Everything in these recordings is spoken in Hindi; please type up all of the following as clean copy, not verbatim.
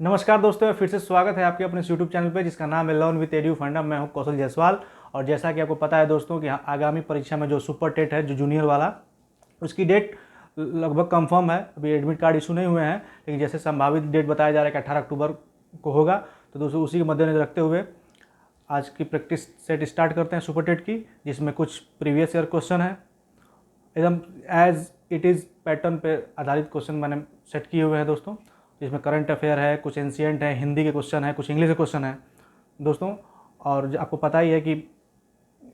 नमस्कार दोस्तों, फिर से स्वागत है आपके अपने यूट्यूब चैनल पे जिसका नाम है लर्न विद एडू फंडा। मैं हूं कौशल जायसवाल। और जैसा कि आपको पता है दोस्तों कि आगामी परीक्षा में जो सुपर टेट है, जो जूनियर वाला, उसकी डेट लगभग कंफर्म है। अभी एडमिट कार्ड इशू नहीं हुए हैं, लेकिन जैसे संभावित डेट बताया जा रहा है कि 18 अक्टूबर को होगा। तो दोस्तों उसी के मद्देनजर रखते हुए आज की प्रैक्टिस सेट स्टार्ट करते हैं सुपर टेट की, जिसमें कुछ प्रीवियस ईयर क्वेश्चन है, एकदम एज इट इज़ पैटर्न पे आधारित क्वेश्चन मैंने सेट किए हुए हैं दोस्तों। जिसमें करंट अफेयर है, कुछ एंशियंट है, हिंदी के क्वेश्चन है, कुछ इंग्लिश के क्वेश्चन है दोस्तों। और आपको पता ही है कि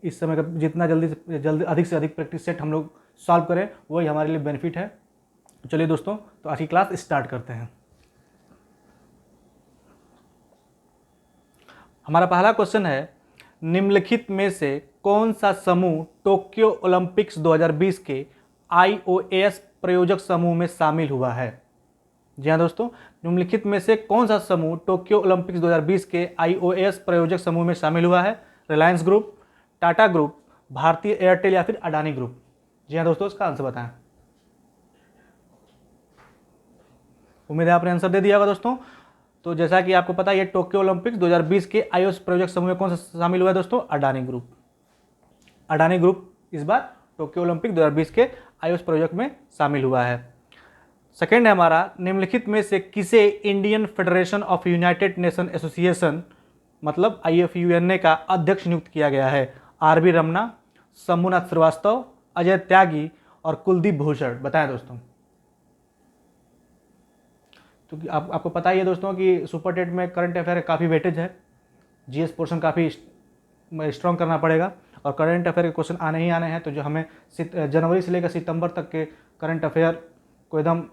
इस समय का जितना जल्दी से अधिक प्रैक्टिस सेट हम लोग सॉल्व करें वही हमारे लिए बेनिफिट है। चलिए दोस्तों, तो आज की क्लास स्टार्ट करते हैं। हमारा पहला क्वेश्चन है, निम्नलिखित में से कौन सा समूह टोक्यो ओलंपिक्स 2020 के आईओएस प्रयोजक समूह में शामिल हुआ है? जी हाँ दोस्तों, निम्नलिखित में से कौन सा समूह टोक्यो ओलंपिक्स 2020 के आईओएस प्रयोजक समूह में शामिल हुआ है? रिलायंस ग्रुप, टाटा ग्रुप, भारतीय एयरटेल या फिर अडानी ग्रुप? जी हाँ दोस्तों, इसका आंसर बताएं। उम्मीद है आपने आंसर दे दिया होगा दोस्तों। तो जैसा कि आपको पता है, ये टोक्यो ओलंपिक्स 2020 के आईओएस प्रोजेक्ट समूह में कौन सा शामिल हुआ है दोस्तों? अडानी ग्रुप। अडानी ग्रुप इस बार टोक्यो ओलंपिक 2020 के आईओएस प्रोजेक्ट में शामिल हुआ है। सेकेंड है हमारा, निम्नलिखित में से किसे Indian federation of United nation association मतलब IFUNA का अध्यक्ष नियुक्त किया गया है? आरबी रमना, शंभुनाथ श्रीवास्तव, अजय त्यागी और कुलदीप भूषण? बताएं दोस्तों। तो आपको पता ही है दोस्तों कि सुपर टेट में करंट अफेयर काफ़ी वेटेज है, जीएस पोर्शन काफ़ी स्ट्रॉन्ग करना पड़ेगा और करंट अफेयर के क्वेश्चन आने ही आने हैं। तो जो हमें जनवरी से लेकर सितंबर तक के करंट अफेयर को एकदम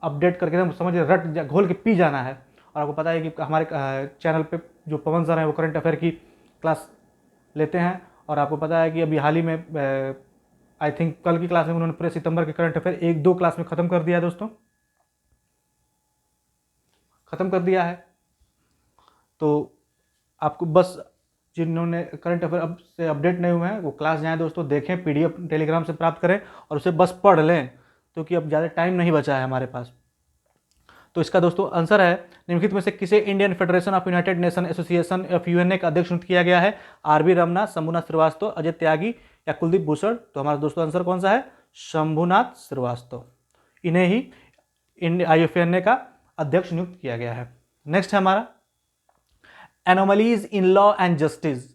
अपडेट करके एकदम समझ रट घोल के पी जाना है। और आपको पता है कि हमारे चैनल पे जो पवन सर हैं वो करंट अफेयर की क्लास लेते हैं। और आपको पता है कि अभी हाल ही में आई थिंक कल की क्लास में उन्होंने पूरे सितंबर के करंट अफेयर 1-2 क्लास में ख़त्म कर दिया है दोस्तों, ख़त्म कर दिया है। तो आपको बस जिन्होंने करंट अफेयर अब से अपडेट नहीं हुए हैं वो क्लास जाएं दोस्तों, देखें, PDF टेलीग्राम से प्राप्त करें और उसे बस पढ़ लें, क्योंकि अब ज़्यादा टाइम नहीं बचा है हमारे पास। तो इसका दोस्तों आंसर है, निम्नलिखित में से किसे Indian federation of United nation association FUNA का अध्यक्ष नियुक्त किया गया है? आरबी रमना, शंभुनाथ श्रीवास्तव, अजय त्यागी या कुलदीप भूषण? तो हमारा दोस्तों आंसर कौन सा है? शंभुनाथ श्रीवास्तव। इन्हें ही IFUNA का अध्यक्ष नियुक्त किया गया है। नेक्स्ट है हमारा, anomalies in law and justice,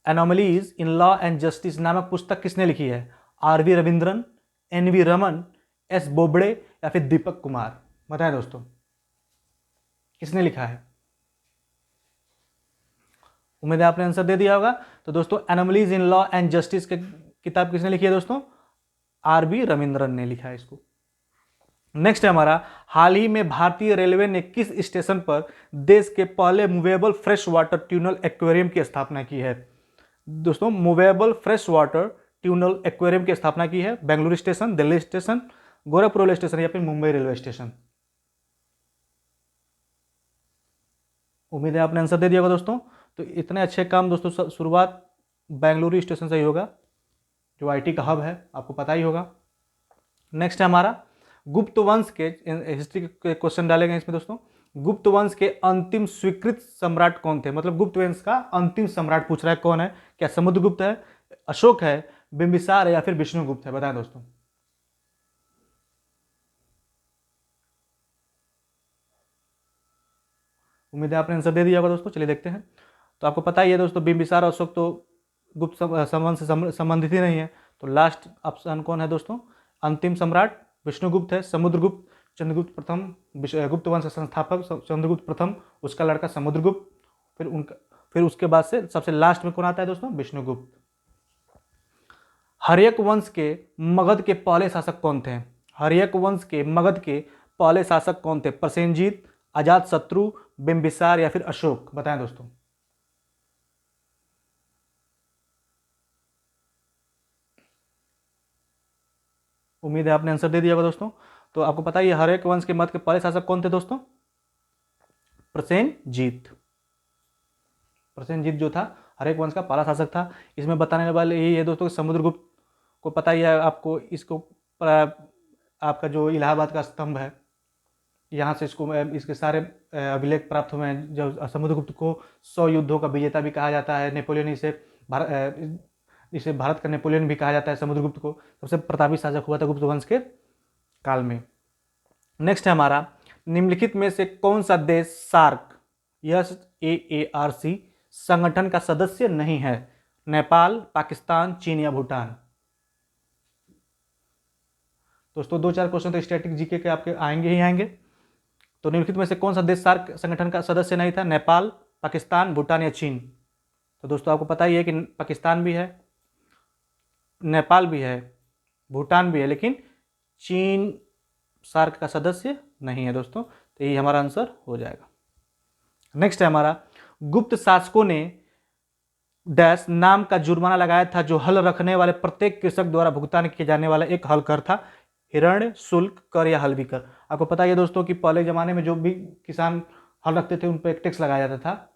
anomalies in law and justice नामक पुस्तक किसने लिखी है? RV Ravindran, NV Raman, S Bobde या फिर दीपक कुमार? बताएं दोस्तों, किसने लिखा है? उम्मीद है आपने आंसर दे दिया होगा। तो दोस्तों, anomalies in law and justice की किताब किसने लिखी है दोस्तों? RV रविंद्रन ने लिखा है इसको। नेक्स्ट है हमारा, हाल ही में भारतीय रेलवे ने किस स्टेशन पर देश के पहले movable fresh water tunnel aquarium की स्थापना की है? दोस्तों, movable fresh water tunnel aquarium की स्थापना की है? Bengaluru station, Delhi station, Gorakhpur railway station या फिर मुंबई रेलवे स्टेशन? उम्मीद है आपने आंसर दे दिया होगा दोस्तों। तो इतने अच्छे काम दोस्तों, शुरुआत बेंगलुरु स्टेशन से ही होगा, जो IT का हब है, आपको पता ही होगा। नेक्स्ट है हमारा, गुप्त वंश के हिस्ट्री के क्वेश्चन डालेंगे इसमें दोस्तों। गुप्त वंश के अंतिम स्वीकृत सम्राट कौन थे? मतलब गुप्त वंश का अंतिम सम्राट पूछ रहा है, कौन है? क्या समुद्रगुप्त है, अशोक है, बिंबिसार है या फिर विष्णुगुप्त है? बताएं दोस्तों। उम्मीद है आपने आंसर दे दिया होगा दोस्तों। चलिए देखते हैं। तो आपको पता ही है दोस्तों, बिंबिसार और अशोक तो गुप्त संबंध से संबंधित ही नहीं है। तो लास्ट ऑप्शन कौन है दोस्तों? अंतिम सम्राट विष्णुगुप्त है, समुद्रगुप्त, चंद्रगुप्त प्रथम, गुप्त वंश संस्थापक चंद्रगुप्त प्रथम, उसका लड़का समुद्रगुप्त, फिर उसके बाद से सबसे लास्ट में कौन आता है दोस्तों? विष्णुगुप्त। हर्यक वंश के मगध के पहले शासक कौन थे? हर्यक वंश के मगध के पहले शासक कौन थे? प्रसेनजीत, अजात शत्रु, बिंबिसार या फिर अशोक? बताएं दोस्तों। उम्मीद है आपने आंसर दे दिया होगा दोस्तों। तो आपको पता है हर्यक वंश के मध्य के पहले शासक कौन थे दोस्तों? प्रसेनजीत। प्रसेनजीत जो था हर्यक वंश का पहला शासक था। इसमें बताने वाले यही है दोस्तों, समुद्रगुप्त को पता ही है आपको, इसको आपका जो इलाहाबाद का स्तंभ है, यहाँ से इसको इसके सारे अभिलेख प्राप्त हुए हैं। जो समुद्रगुप्त को 100 युद्धों का विजेता भी कहा जाता है। नेपोलियन इसे भारत का नेपोलियन भी कहा जाता है। समुद्रगुप्त को सबसे प्रतापी शासक हुआ था गुप्त वंश के काल में। नेक्स्ट है हमारा, निम्नलिखित में से कौन सा देश सार्क SAARC संगठन का सदस्य नहीं है? नेपाल, पाकिस्तान, चीन या भूटान? दोस्तों 2-4 क्वेश्चन तो स्टैटिक जीके के आपके आएंगे ही आएंगे। तो निम्नलिखित में से कौन सा देश सार्क संगठन का सदस्य नहीं था? नेपाल, पाकिस्तान, भूटान या चीन? तो दोस्तों आपको पता ही है कि पाकिस्तान भी है, नेपाल भी है, भूटान भी है, लेकिन चीन सार्क का सदस्य नहीं है दोस्तों। तो यही हमारा आंसर हो जाएगा। नेक्स्ट है हमारा, गुप्त शासकों ने डैश नाम का जुर्माना लगाया था जो हल रखने वाले प्रत्येक कृषक द्वारा भुगतान किया जाने वाला एक हल कर था? हिरण्य, शुल्क, कर या हल्वी कर? आपको पता है दोस्तों कि पहले जमाने में जो भी किसान हल रखते थे उन पर एक टैक्स लगाया जाता था।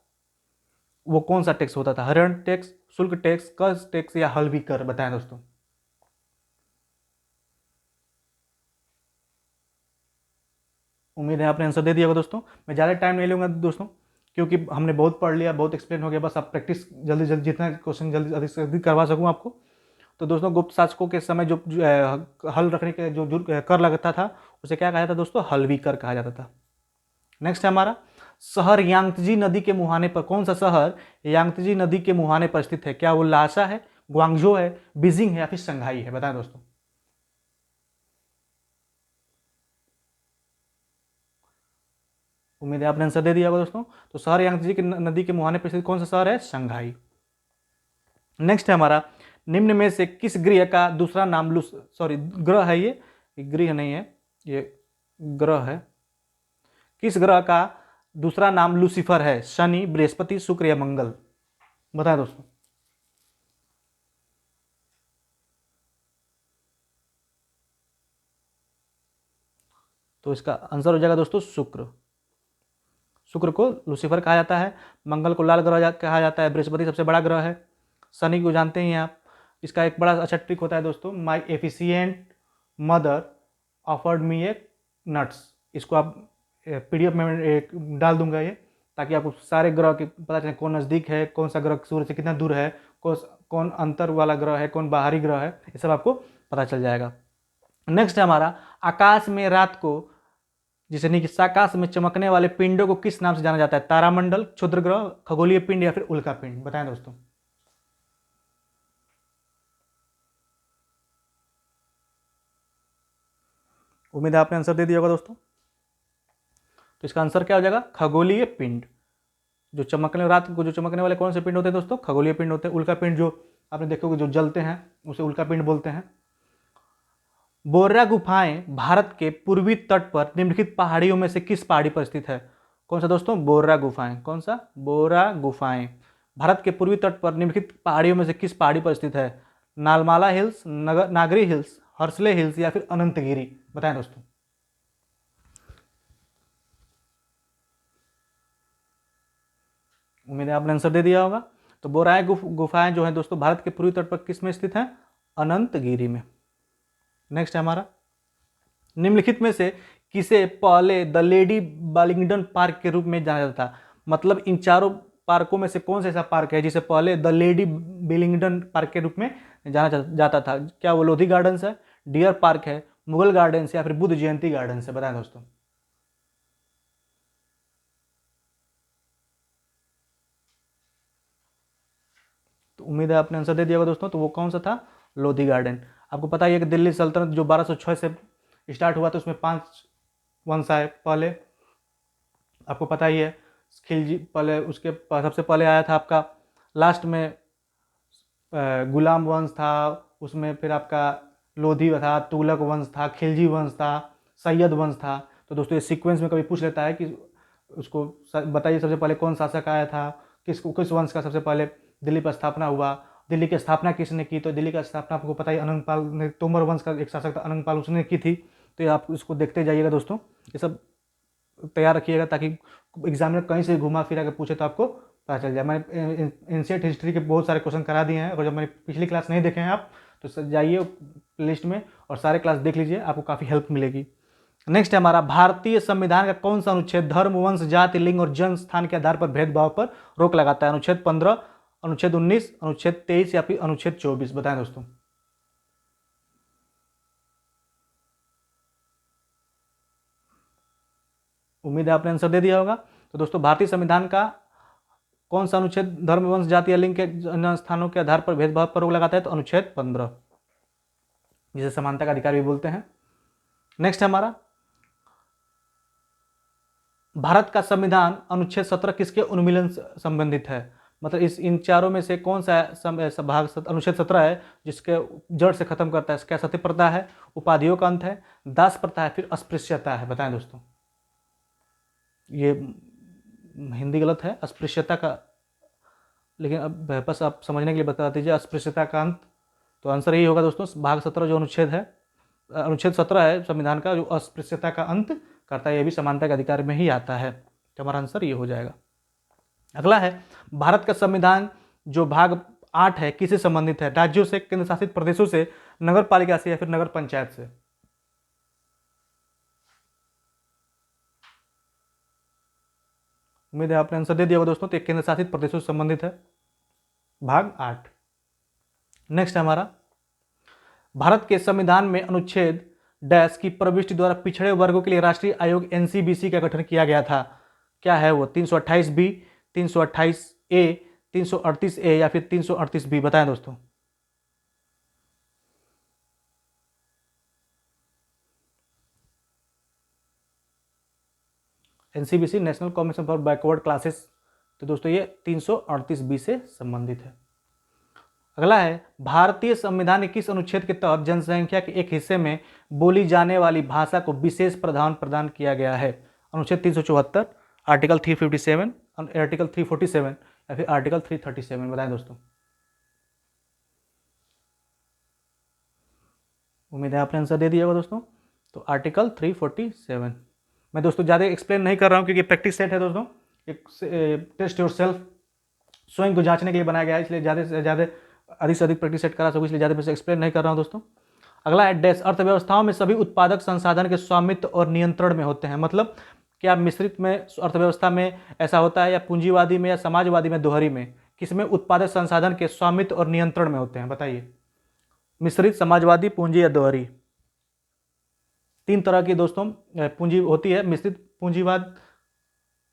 वो कौन सा टैक्स होता था? हिरण्य टैक्स, शुल्क टैक्स, कर टैक्स या हल्वी कर? बताएं दोस्तों। उम्मीद है आपने आंसर दे दिया होगा दोस्तों। मैं ज़्यादा टाइम नहीं लूँगा दोस्तों, क्योंकि हमने बहुत पढ़ लिया, बहुत एक्सप्लेन हो गया। बस आप प्रैक्टिस जल्दी जल्दी जितना क्वेश्चन जल्दी अधिक से अधिक करवा सकूँ आपको। तो दोस्तों गुप्त शासकों के समय जो हल रखने के जो कर लगता था उसे क्या कहा जाता था दोस्तों? हल्वी कर कहा जाता था। नेक्स्ट है हमारा, शहर यांगत्जी नदी के मुहाने पर, कौन सा शहर यांगत्जी नदी के मुहाने पर स्थित है? क्या वो लासा है, ग्वांगझो है, बीजिंग है या फिर शंघाई है? बताएं दोस्तों। उम्मीद है आपने आंसर दे दिया होगा दोस्तों। तो शहर यांगत्जी नदी के मुहाने पर स्थित कौन सा शहर है? शंघाई। नेक्स्ट है हमारा, निम्न में से किस गृह का दूसरा नाम ग्रह है, ये गृह नहीं है, ये ग्रह है। किस ग्रह का दूसरा नाम लूसीफर है? शनि, बृहस्पति, शुक्र या मंगल? बताएं दोस्तों। तो इसका आंसर हो जाएगा दोस्तों शुक्र। शुक्र को लूसीफर कहा जाता है, मंगल को लाल ग्रह कहा जाता है, बृहस्पति सबसे बड़ा ग्रह है, शनि को जानते ही हैं आप। इसका एक बड़ा अच्छा ट्रिक होता है दोस्तों, माई एफिशिएंट मदर ऑफर्ड मी ए नट्स। इसको आप PDF में एक डाल दूंगा ये, ताकि आपको सारे ग्रह के पता चले कौन नज़दीक है, कौन सा ग्रह सूर्य से कितना दूर है, कौन अंतर वाला ग्रह है, कौन बाहरी ग्रह है, ये सब आपको पता चल जाएगा। नेक्स्ट है हमारा, आकाश में रात को जिसे नीचे आकाश में चमकने वाले पिंडों को किस नाम से जाना जाता है? तारामंडल, क्षुद्र ग्रह, खगोलीय पिंड या फिर उल्का पिंड? बताएं दोस्तों। उम्मीद है आपने आंसर दे दिया होगा दोस्तों। तो इसका आंसर क्या हो जाएगा? खगोलीय पिंड। जो चमकने रात को जो चमकने वाले कौन से पिंड होते हैं दोस्तों? खगोलीय पिंड होते हैं। उल्का पिंड जो आपने देखोगे जो जलते हैं उसे उल्का पिंड बोलते हैं। बोर्रा गुफाएं भारत के पूर्वी तट पर निम्नलिखित पहाड़ियों में से किस पहाड़ी पर स्थित है? कौन सा दोस्तों? बोर्रा गुफाएं। कौन सा? बोर्रा गुफाएं भारत के पूर्वी तट पर निम्नलिखित पहाड़ियों में से किस पहाड़ी पर स्थित है? नालमाला हिल्स, नागरी हिल्स, हर्सले हिल्स या फिर अनंतगिरी? बताएं दोस्तों। उम्मीद है आपने आंसर दे दिया होगा। तो बोराए गुफाएं जो है दोस्तों भारत के पूर्वी तट पर किस में स्थित है? अनंतगिरी में। नेक्स्ट है हमारा, निम्नलिखित में से किसे पहले द लेडी बालिंगडन पार्क के रूप में जाना जाता था? मतलब इन चारों पार्कों में से कौन सा ऐसा पार्क है जिसे पहले द लेडी बिलिंगडन पार्क के रूप में जाना जाता था? क्या वो लोधी गार्डन्स है, डियर पार्क है, मुगल गार्डन्स या फिर बुद्ध जयंती गार्डन्स है? बताएं दोस्तों। तो उम्मीद है आपने आंसर दे दिया होगा दोस्तों। तो वो कौन सा था? लोधी गार्डन। आपको पता ही है कि दिल्ली सल्तनत जो 1206 से स्टार्ट हुआ था उसमें 5 वंश आए पहले, आपको पता ही है। खिलजी पहले, उसके सबसे पहले आया था आपका लास्ट में गुलाम वंश था, उसमें फिर आपका लोधी था, तुगलक वंश था, खिलजी वंश था, सैयद वंश था। तो दोस्तों ये सीक्वेंस में कभी पूछ लेता है कि उसको बताइए सबसे पहले कौन शासक आया था, किस वंश का सबसे पहले दिल्ली पर स्थापना हुआ, दिल्ली की स्थापना किसने की? तो दिल्ली का स्थापना आपको पता ही अनंगपाल ने, तोमर वंश का एक शासक था अनंगपाल, उसने की थी। तो ये आप इसको देखते जाइएगा दोस्तों, ये सब तैयार रखिएगा ताकि एग्जामिनर कहीं से घुमा फिरा के पूछे तो आपको पता चल जाए। मैंने एंशिएंट हिस्ट्री के बहुत सारे क्वेश्चन करा दिए हैं, और जब मैंने पिछली क्लास नहीं देखे हैं आप तो जाइए लिस्ट में और सारे क्लास देख लीजिए, आपको काफ़ी हेल्प मिलेगी। नेक्स्ट है हमारा, भारतीय संविधान का कौन सा अनुच्छेद धर्म, वंश, जाति, लिंग और जन्म स्थान के आधार पर भेदभाव पर रोक लगाता है? अनुच्छेद 15, अनुच्छेद 19, अनुच्छेद 23 या फिर अनुच्छेद 24? बताएं दोस्तों। उम्मीद है आपने आंसर दे दिया होगा। तो दोस्तों, भारतीय संविधान का कौन सा अनुच्छेद धर्म, वंश, जाति या लिंग के स्थानों के आधार पर भेदभाव पर रोक लगाता है? तो अनुच्छेद 15, जिसे समानता का अधिकार भी बोलते हैं। नेक्स्ट है हमारा, भारत का संविधान अनुच्छेद 17 किसके उन्मूलन से संबंधित है? मतलब इन चारों में से कौन सा भाग अनुच्छेद 17 है जिसके जड़ से खत्म करता है? क्या सती प्रथा है, उपाधियों का अंत है, दास प्रथा है, फिर अस्पृश्यता है? बताएं दोस्तों। ये हिंदी गलत है, अस्पृश्यता का, लेकिन अब बस आप समझने के लिए बता दीजिए, अस्पृश्यता का अंत। तो आंसर यही होगा दोस्तों, भाग 17 जो अनुच्छेद है, अनुच्छेद 17 है संविधान का, जो अस्पृश्यता का अंत करता है, ये भी समानता के अधिकार में ही आता है। तो हमारा आंसर ये हो जाएगा। अगला है, भारत का संविधान जो भाग 8 है किससे संबंधित है? राज्यों से, केंद्र शासित प्रदेशों से, नगर पालिका से या फिर नगर पंचायत से? उम्मीद है आपने आंसर दे दिया होगा दोस्तों। तो केंद्र शासित प्रदेशों से संबंधित है भाग 8। नेक्स्ट है हमारा, भारत के संविधान में अनुच्छेद डैश की प्रविष्टि द्वारा पिछड़े वर्गों के लिए राष्ट्रीय आयोग एनसीबीसी का गठन किया गया था? क्या है वो? 328 बी, 328 ए, 338 ए या फिर 338 बी? बताएं दोस्तों। NCBC national commission for backward classes. तो दोस्तों ये 338 बी से संबंधित है। अगला है, भारतीय संविधान के किस अनुच्छेद के तहत जनसंख्या के एक हिस्से में बोली जाने वाली भाषा को विशेष प्रावधान प्रदान किया गया है? अनुच्छेद 374, आर्टिकल 357, आर्टिकल 347 या फिर आर्टिकल 337? बताएं दोस्तों। उम्मीद है आपने आंसर दे दिया होगा दोस्तों। तो आर्टिकल 347। मैं दोस्तों ज़्यादा एक्सप्लेन नहीं कर रहा हूँ क्योंकि प्रैक्टिस सेट है दोस्तों, एक टेस्ट योर सेल्फ, स्वयं को जांचने के लिए बनाया गया है, इसलिए ज़्यादा से ज़्यादा अधिक से अधिक प्रैक्टिस सेट करा सकूँ, इसलिए ज़्यादा से एक्सप्लेन नहीं कर रहा हूँ दोस्तों। अगला है, डैश अर्थव्यवस्थाओं में सभी उत्पादक संसाधन के स्वामित्व और नियंत्रण में होते हैं? मतलब क्या मिश्रित में अर्थव्यवस्था में ऐसा होता है, या पूंजीवादी में, या समाजवादी में, दोहरी में? किसमें उत्पादक संसाधन के स्वामित्व और नियंत्रण में होते हैं? बताइए। मिश्रित, समाजवादी, पूंजी या दोहरी? तीन तरह की दोस्तों पूंजी होती है, मिश्रित पूंजीवाद,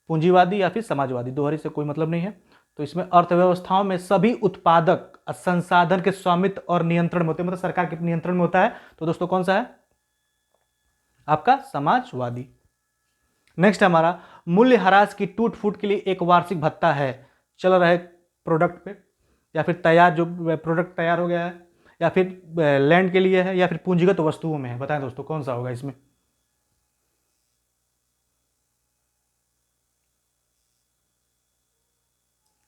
पूंजीवादी या फिर समाजवादी। दोहरी से कोई मतलब नहीं है। तो इसमें अर्थव्यवस्थाओं में सभी उत्पादक संसाधन के स्वामित्व और नियंत्रण में होते हैं, मतलब सरकार के नियंत्रण में होता है। तो दोस्तों कौन सा है आपका? समाजवादी। नेक्स्ट हमारा, मूल्यह्रास की टूट फूट के लिए एक वार्षिक भत्ता है, चल रहे प्रोडक्ट पे, या फिर तैयार जो प्रोडक्ट तैयार हो गया है, या फिर लैंड के लिए है, या फिर पूंजीगत वस्तुओं में है? बताएं दोस्तों कौन सा होगा इसमें?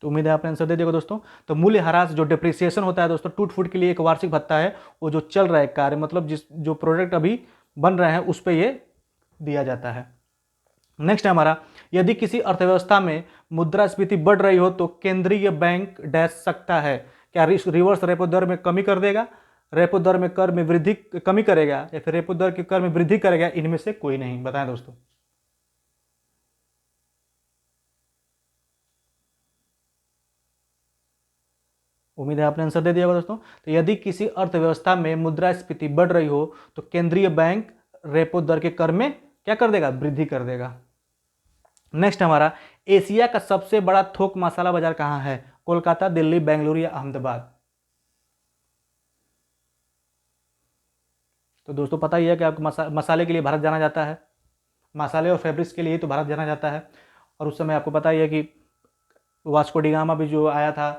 तो उम्मीद है आपने आंसर दे दिया दोस्तों। तो मूल्यह्रास जो डिप्रिसिएशन होता है दोस्तों, टूट फूट के लिए एक वार्षिक भत्ता है, वो जो चल रहा है कार्य, मतलब जो प्रोडक्ट अभी बन रहे हैं उस पर ये दिया जाता है। नेक्स्ट है हमारा, यदि किसी अर्थव्यवस्था में मुद्रास्फीति बढ़ रही हो तो केंद्रीय बैंक डैश सकता है? क्या रिवर्स रेपो दर में कमी कर देगा, रेपो दर में कर में वृद्धि कमी करेगा, या फिर रेपो दर के कर में वृद्धि करेगा? इनमें से कोई नहीं। बताएं दोस्तों। उम्मीद है आपने आंसर दे दिया होगा दोस्तों। तो यदि किसी अर्थव्यवस्था में मुद्रास्फीति बढ़ रही हो तो केंद्रीय बैंक रेपो दर के कर में क्या कर देगा? वृद्धि कर देगा। नेक्स्ट हमारा, एशिया का सबसे बड़ा थोक मसाला बाजार कहां है? कोलकाता, दिल्ली, बेंगलुरु या अहमदाबाद? तो दोस्तों पता ही है कि आपको मसाले के लिए भारत जाना जाता है, मसाले और फैब्रिक्स के लिए तो भारत जाना जाता है। और उस समय आपको पता ही है कि वास्को डिगामा भी जो आया था,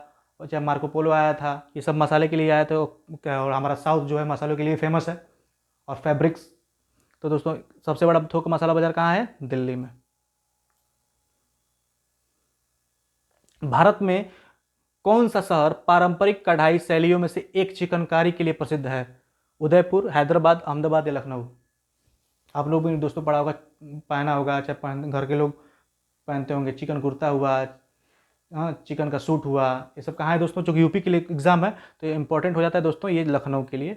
और चाहे मार्को पोलो आया था, ये सब मसाले के लिए आया था। और हमारा साउथ जो है मसालों के लिए फेमस है, और फैब्रिक्स। तो दोस्तों सबसे बड़ा थोक मसाला बाजार कहाँ है? दिल्ली में। भारत में कौन सा शहर पारंपरिक कढ़ाई शैलियों में से एक चिकनकारी के लिए प्रसिद्ध है? उदयपुर, हैदराबाद, अहमदाबाद या लखनऊ? आप लोग भी दोस्तों पढ़ा होगा, पहना होगा, चाहे घर के लोग पहनते होंगे, चिकन कुर्ता हुआ, हाँ, चिकन का सूट हुआ, ये सब कहाँ है दोस्तों? चूँकि यूपी के लिए एग्जाम है तो ये इंपॉर्टेंट हो जाता है दोस्तों, ये लखनऊ के लिए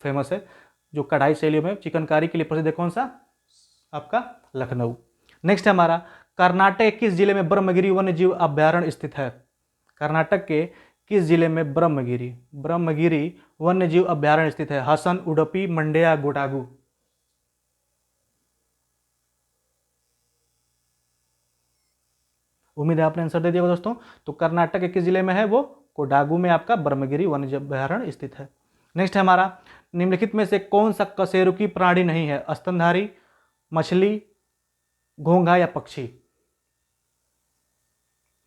फेमस है। जो कढ़ाई शैलियों में चिकनकारी के लिए प्रसिद्ध है, कौन सा? आपका लखनऊ। नेक्स्ट है हमारा, कर्नाटक के किस जिले में ब्रह्मगिरी वन्यजीव अभ्यारण्य स्थित है? कर्नाटक के किस जिले में ब्रह्मगिरी वन्यजीव अभ्यारण्य स्थित है? हसन, उडुपी, मंड्या, कोडागु? उम्मीद है आपने आंसर दे दिया दोस्तों। तो कर्नाटक के किस जिले में है? वो कोडागु में आपका ब्रह्मगिरी वन्यजीव अभ्यारण्य स्थित है। नेक्स्ट है हमारा, निम्नलिखित में से कौन सा कशेरुकी प्राणी नहीं है? स्तनधारी, मछली, घोंघा या पक्षी?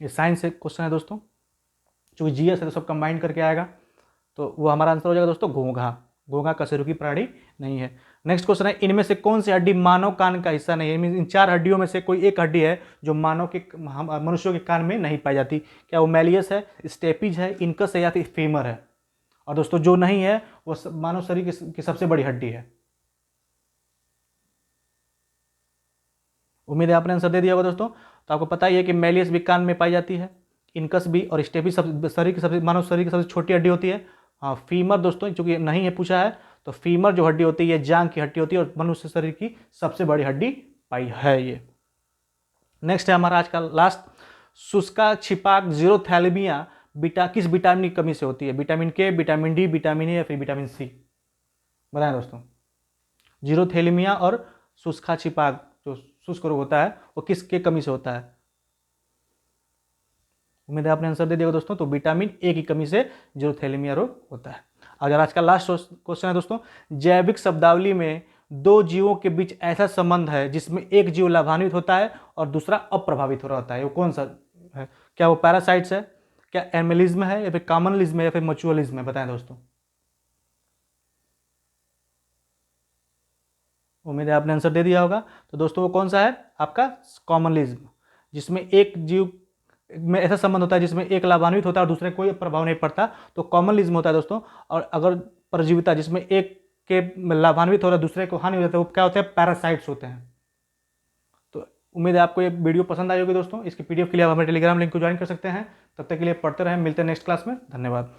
ये साइंस से क्वेश्चन है दोस्तों, चूंकि जीएस है तो सब कंबाइन करके आएगा, तो वो हमारा आंसर हो जाएगा दोस्तों घोंघा। घोंघा कशेरुकी प्राणी नहीं है। नेक्स्ट क्वेश्चन है, इनमें से कौन सी हड्डी मानव कान का हिस्सा नहीं है? इन 4 हड्डियों में से कोई एक हड्डी है जो मनुष्यों के कान में नहीं पाई जाती। क्या वो मैलियस है, स्टेपिज है, इनकस है या फिर फीमर है? और दोस्तों जो नहीं है वो मानव शरीर की सबसे बड़ी हड्डी है। उम्मीद है आपने आंसर दे दिया होगा दोस्तों। तो आपको पता ही है कि मैलियस भी कान में पाई जाती है, इनकस भी, और स्टेपिज मानव शरीर की सबसे छोटी हड्डी होती है। हाँ, फीमर दोस्तों चूंकि नहीं है पूछा है, तो फीमर जो हड्डी होती है जांग की हड्डी होती है और मनुष्य शरीर की सबसे बड़ी हड्डी पाई है ये। नेक्स्ट है हमारा आज का लास्ट, शुष्का छिपाक जीरोथैलेमिया किस विटामिन की कमी से होती है? विटामिन के, विटामिन डी, विटामिन ए या फिर विटामिन सी? बताएं दोस्तों। जीरोथैलेमिया और शुष्का छिपाक जो शुष्क रोग होता है वो किसके कमी से होता है? उम्मीद है आपने आंसर दे दिया दोस्तों। तो विटामिन ए की कमी से जीरोथैलेमिया रोग होता है। अगर आज का लास्ट क्वेश्चन है दोस्तों, जैविक शब्दावली में 2 जीवों के बीच ऐसा संबंध है जिसमें एक जीव लाभान्वित होता है और दूसरा अप्रभावित हो रहा होता है, वो कौन सा है? क्या वो पैरासाइट्स है, क्या एनिमलिज्म है या फिर कॉमनलिज्म है या फिर म्यूचुअलिज्म है? बताएं दोस्तों। उम्मीद है आपने आंसर दे दिया होगा। तो दोस्तों वो कौन सा है? आपका कॉमनलिज्म, जिसमें एक जीव में ऐसा संबंध होता है जिसमें एक लाभान्वित होता है और दूसरे कोई प्रभाव नहीं पड़ता, तो कॉमनलिज्म होता है दोस्तों। और अगर परजीविता जिसमें एक के लाभान्वित हो रहा है दूसरे को हानि हो जाता है, वो क्या होते हैं? पैरासाइट्स होते हैं। तो उम्मीद है आपको ये वीडियो पसंद आई होगी दोस्तों। इसकी पीडीएफ के लिए आप हमारे टेलीग्राम लिंक को ज्वाइन कर सकते हैं। तब तक के लिए पढ़ते रहें, मिलते हैं नेक्स्ट क्लास में। धन्यवाद।